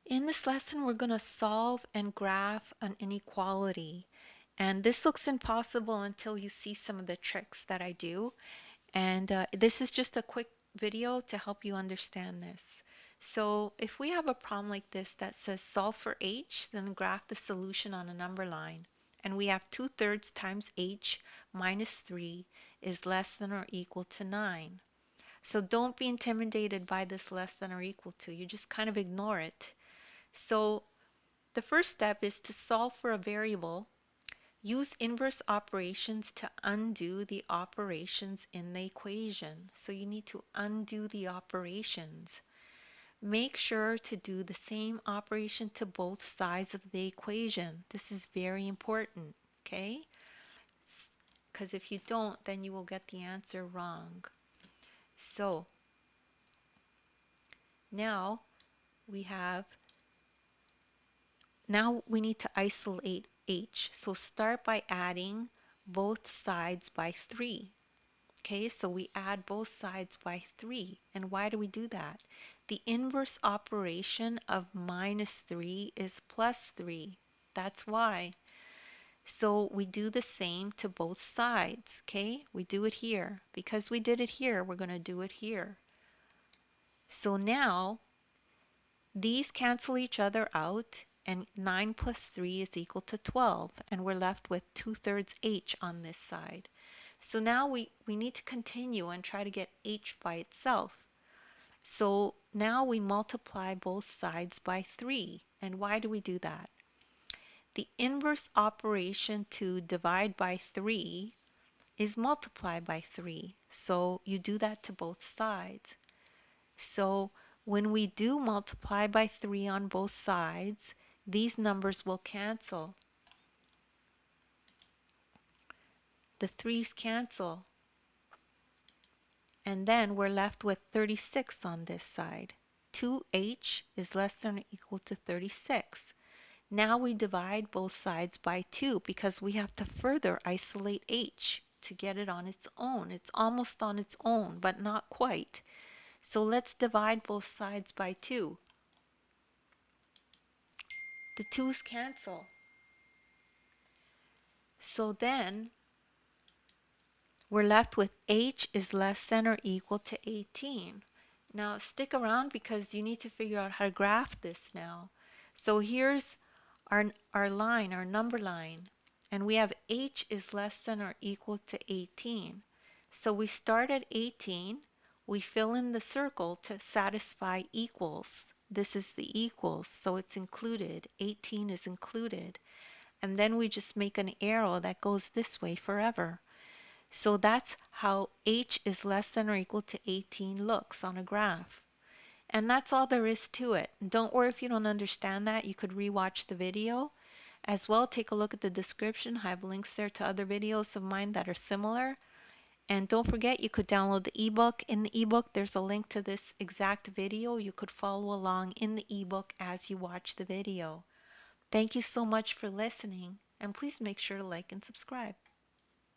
In this lesson, we're going to solve and graph an inequality. And this looks impossible until you see some of the tricks that I do. And this is just a quick video to help you understand this. So if we have a problem like this that says solve for h, then graph the solution on a number line. And we have 2/3 times h minus 3 is less than or equal to 9. So don't be intimidated by this less than or equal to. You just kind of ignore it. So the first step is to solve for a variable. Use inverse operations to undo the operations in the equation. So you need to undo the operations. Make sure to do the same operation to both sides of the equation. This is very important, okay? Because if you don't, then you will get the answer wrong. So now we have Now we need to isolate h. So start by adding both sides by 3. Okay, so we add both sides by 3. And why do we do that? The inverse operation of minus 3 is plus 3. That's why. So we do the same to both sides. Okay, we do it here. Because we did it here, we're going to do it here. So now these cancel each other out, and 9 plus 3 is equal to 12, and we're left with 2/3 h on this side. So now we need to continue and try to get h by itself. So now we multiply both sides by 3. And why do we do that? The inverse operation to divide by 3 is multiply by 3. So you do that to both sides. So when we do multiply by 3 on both sides, these numbers will cancel. The 3's cancel. And then we're left with 36 on this side. 2h is less than or equal to 36. Now we divide both sides by 2 because we have to further isolate h to get it on its own. It's almost on its own, but not quite. So let's divide both sides by 2. The 2's cancel. So then we're left with h is less than or equal to 18. Now stick around because you need to figure out how to graph this now. So here's our line, our number line, and we have h is less than or equal to 18. So we start at 18, we fill in the circle to satisfy equals. This is the equals, so it's included. 18 is included. And then we just make an arrow that goes this way forever. So that's how h is less than or equal to 18 looks on a graph. And that's all there is to it. Don't worry if you don't understand that. You could rewatch the video. As well, take a look at the description. I have links there to other videos of mine that are similar. And don't forget, you could download the ebook. In the ebook, there's a link to this exact video. You could follow along in the ebook as you watch the video. Thank you so much for listening, and please make sure to like and subscribe.